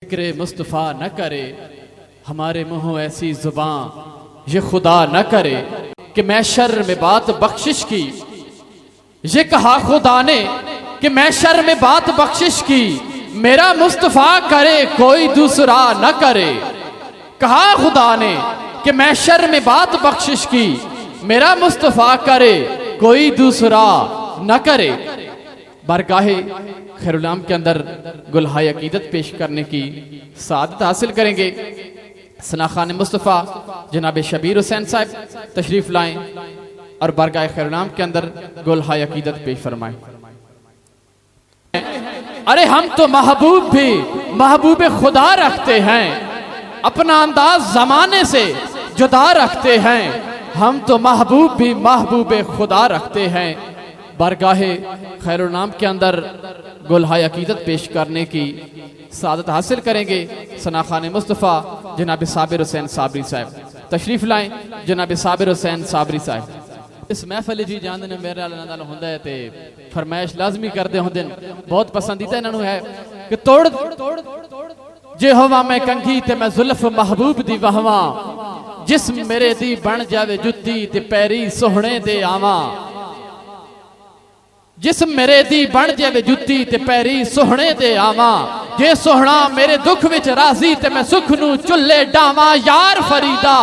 जिक्र मुस्तफ़ा न करे हमारे मुँह ऐसी जुबान ये खुदा न करे कि मैशर में बात बख्शिश की। ये कहा खुदा ने कि मैशर में बात बख्शिश की, मेरा मुस्तफ़ा करे कोई दूसरा न करे। कहा खुदा ने कि मैशर में बात बख्शिश की, मेरा मुस्तफ़ा करे कोई दूसरा न करे। बारगाहे खैरुलाम के अंदर गुलहाय अकीदत पेश करने की सादत हासिल करेंगे। सनाखान मुस्तफ़ा जनाब शबीर हुसैन साहब तशरीफ लाएं और बारगाह खैरुलाम के अंदर गुलहाय अकीदत पेश फरमाएं। अरे हम तो महबूब भी महबूब खुदा रखते हैं, अपना अंदाज जमाने से जुदा रखते हैं। हम तो महबूब भी महबूब खुदा रखते हैं। बारगाहे खैरुलाम के अंदर गुलहाय अकीदत पेश करने की सादत हासिल करेंगे। सनाखान मुस्तफ़ा जनाब साबिर हुसैन साबरी साहब तशरीफ लाएं। जनाब साबिर हुसैन साबरी साहब इस महफिल जी जान ने मेरे नाल हुंदा है ते फरमाइश लाजमी करते होंदे, बहुत पसंदीदा इन्होंने है कि तोड़ जे होवा मैं कंघी ते मैं जुल्फ महबूब दी वहवा, जिस मेरे दी बन जावे जुत्ती ते पैरी सोहणे दे आवा। जिस मेरे दी बन जावे जुत्ती ते पैरी सोहणे दे आवा, जे सोहना मेरे दुख विच राजी ते मैं सुख नू चुल्ले डावा। यार फरीदा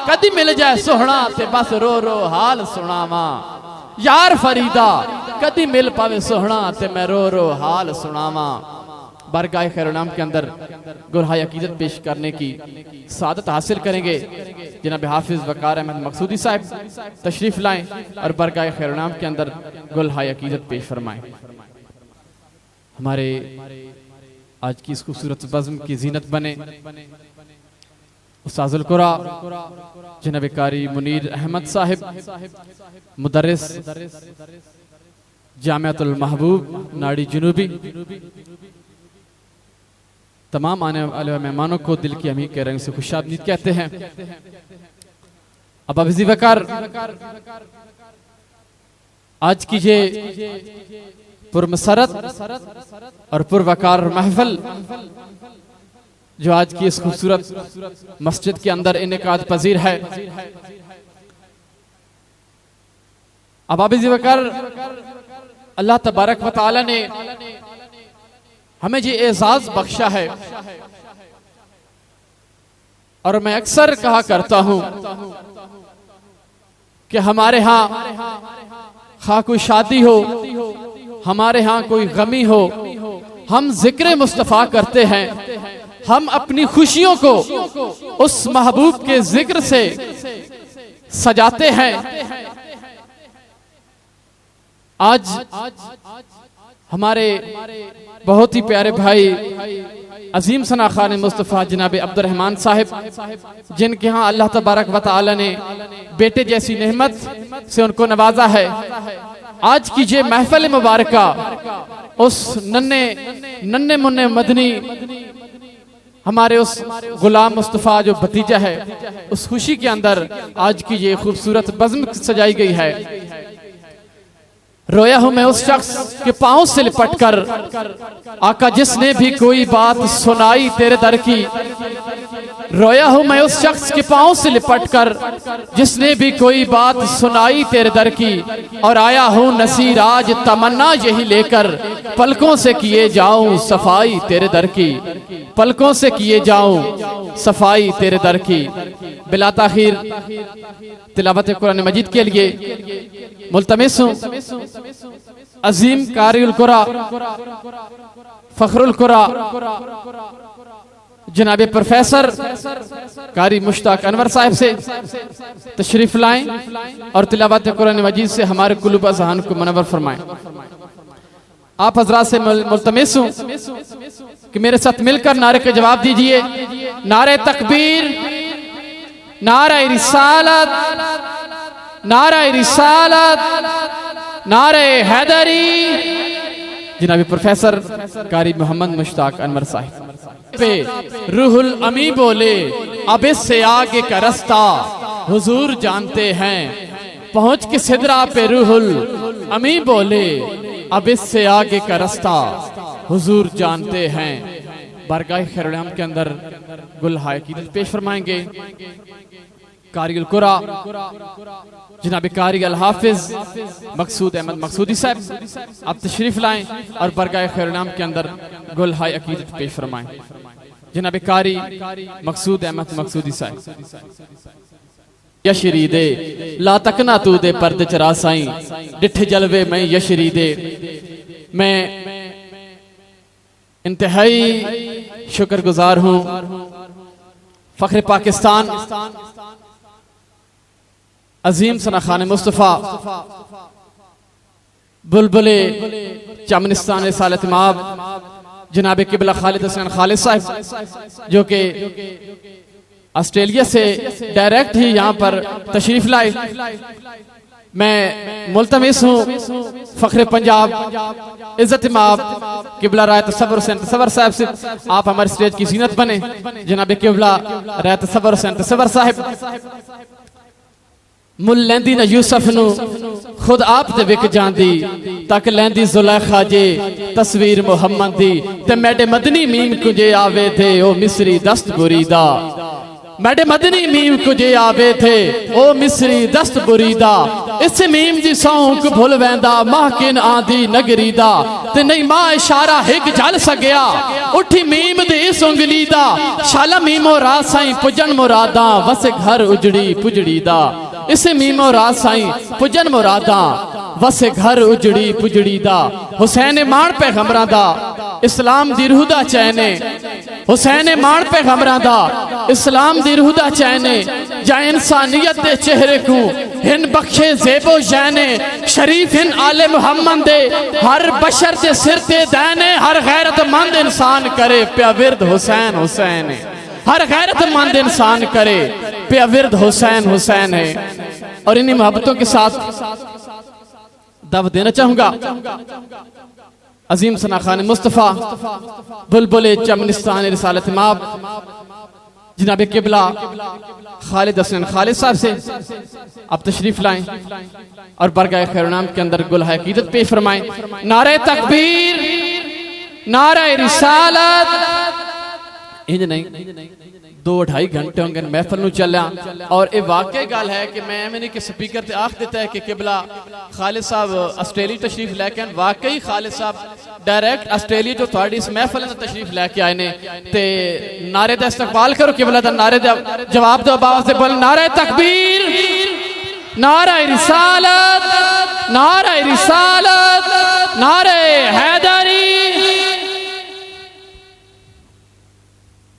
कदी मिल जाए सोहना ते बस रो रो हाल सुनावा। यार फरीदा कदी मिल पावे सोहना ते मैं रो रो हाल सुनावा। बारगाह खैरुलाम के अंदर गुलहाय अकीदत पेश करने की सादत हासिल करेंगे। जनाब हाफिज वकार अहमद मकसूदी साहब तशरीफ लाएं और बारगाह खैरुलाम के अंदर गुलहाय अकीदत पेश फरमाएं। हमारे आज की इस खूबसूरत बज़्म की जीनत बने उस्ताजुल कुरा जनाब कारी मुनीर अहमद साहिब मुदर्रिस जामियातुल महबूब नाड़ी जुनूबी। तमाम आने वाले मेहमानों को दिल की अमीर के रंग से खुशामदीद कहते हैं। अब अभी वकार आज की ये पुरमसरत और पुरवकार महफिल जो आज की इस खूबसूरत मस्जिद के अंदर इनेकाद पजीर है। अब अभी वकार अल्लाह तबारक व तआला ने हमें ये एजाज बख्शा है और मैं अक्सर कहा करता हूं कि हमारे यहाँ खा कोई शादी हो, हमारे यहाँ कोई गमी हो, हम जिक्र मुस्तफ़ा करते हैं। हम अपनी खुशियों को उस महबूब के जिक्र से सजाते हैं। आज हमारे बहुत ही प्यारे भाई अजीम सनाखान मुस्तफ़ा जनाब अब्दुर्रहमान साहिब, जिनके यहाँ अल्लाह तबारक व तआला ने बेटे जैसी नेमत से उनको नवाजा है। आज की ये महफिल मुबारका उस नन्हे मुन्ने मदनी हमारे उस गुलाम मुस्तफ़ा जो भतीजा है, उस खुशी के अंदर आज की ये खूबसूरत बज़्म सजाई गई है। रोया हूं मैं उस शख्स के पांव से लिपट कर, आका जिसने भी कोई बात सुनाई तेरे दर की। रोया हूं मैं उस शख्स के पांव से लिपट कर, जिसने भी कोई बात सुनाई तेरे दर की। और आया हूं नसीर आज तमन्ना यही लेकर, पलकों से किए जाऊं सफाई तेरे दर की। पलकों से किए जाऊं सफाई तेरे दर की। बिला ताखीर तिलावत कुरान मजीद के लिए मुल्तमिस हूं अजीम कारिउल कुरा फखरुल कुरा जनाब प्रोफेसर कारी मुश्ताक अनवर साहब से तशरीफ लाएं और तिलावत कुरान मजीद से हमारे कुलूब अज़हान को मुनव्वर फरमाएं। आप हजरात से मुल्तमिस हूं कि मेरे साथ मिलकर नारे के जवाब दीजिए। नारे तकबीर, नारे रिसालत, नारे रिसालत, नारे हैदरी। जनाब प्रोफेसर कारी मोहम्मद मुश्ताक अनवर साहिब पे रूहुल अमी बोले, अब इससे आगे का रास्ता हुजूर जानते हैं। पहुंच के सिदरा पे रूहुल अमी बोले, अब इससे आगे का रास्ता हुजूर जानते हैं। बारगाह खैरुल-ए-आम के अंदर गुलहाए कीदत पेश फरमाएंगे कारियल कुरा जनाब कारी अल हाफिज मकसूद अहमद मकसूदी साहब, आप तशरीफ लाएं और बारगाह खैरुल-ए-आम के अंदर गुलहाए अकीदत पेश फरमाएं। जनाब कारी मकसूद अहमद मकसूदी साहब। यशरी दे ला तकना तू दे पर्दे चरा साई डिठे जलवे मैं यशरी दे। मैं इंतहाई शुक्रगुजार हूँ फख्र पाकिस्तान अजीम सना खान मुस्तफ़ा बुलबुले चमनिस्तान सालत माब जनाब किबला खालिद हसन खालिद साहब, जो कि ऑस्ट्रेलिया से डायरेक्ट ही यहाँ पर तशरीफ लाए। मैं मुल्तमिस हूँ फख्र पंजाब इज्जत माब किबला राय तसव्वुर हुसैन तसव्वुर साहब से आप हमारे स्टेज की जीनत बने। जनाब किबला राय तसव्वुर हुसैन तसव्वुर साहब मुल लैंदी ना यूसुफ नू खुद आप ते विक जांदी तक लैंदी जुलैखा जे तस्वीर मुहम्मद दी ते मैडे मदनी मीम कुजे आवे थे ओ मिस्री दस्त बुरीदा। मैडे मदनी मीम कुजे आवे थे ओ मिस्री दस्त बुरीदा। इस मीम जी सौंक भुल वैंदा महकिन आंदी नगरी दा ते नहीं मां इशारा हिक जल सगया उठी मीम दे इस उंगली दा। शाला मीमो रात साईं पुजन मुरादा वसे घर उजड़ी पुजड़ी दा। इसे मीमो रात साईं पुजन मुरादा वसे घर उजड़ी पुजड़ी दा। हुसैन मान पैगंबरां दा इस्लाम दी रूह दा चैने। हुसैन मान पैगंबरां दा इस्लाम दी रूह दा चैने। जा इंसानियत दे चेहरे को हिन बख्शे ज़ेबो जैने। शरीफ हिन आले मुहम्मद दे हर बशर दे सिर ते दैने। हर गैरतमंद इंसान करे प्या विरद हुसैन हुसैन। हर गैरतमंद इंसान करे प्या विरद हुसैन हुसैन है। और इन्हीं मोहब्बतों के साथ दावत देना चाहूंगा अजीम सना खान मुस्तफ़ा बुलबुले चमनिस्तान रिसालत माब जनाब किबला खालिद हसन खालिद साहब से आप तशरीफ लाएं और बारगाह खैरुल-ए-आम के अंदर गुलहाए अकीदत पेश फरमाएं। नारे तकबीर नारे रिसालत। इंज नहीं 2-2.5 घंटे होंगे महफल नूं चलिया और ये वाकई गल है कि मैं मैंने कि स्पीकर ते आख दिता है कि किबला खालिद साहब ऑस्ट्रेलिया तशरीफ लैके आए। वाकई खालिद साहब डायरेक्ट ऑस्ट्रेलिया जो थोड़ी इस महफल में तशरीफ लैके आए ने ते नारे दा इस्तकबाल करो। किबला दा नारे दा जवाब दो आवाज से बोल नारे तकबीर नारे रिसालत नारे रिसालत नारे हैदरी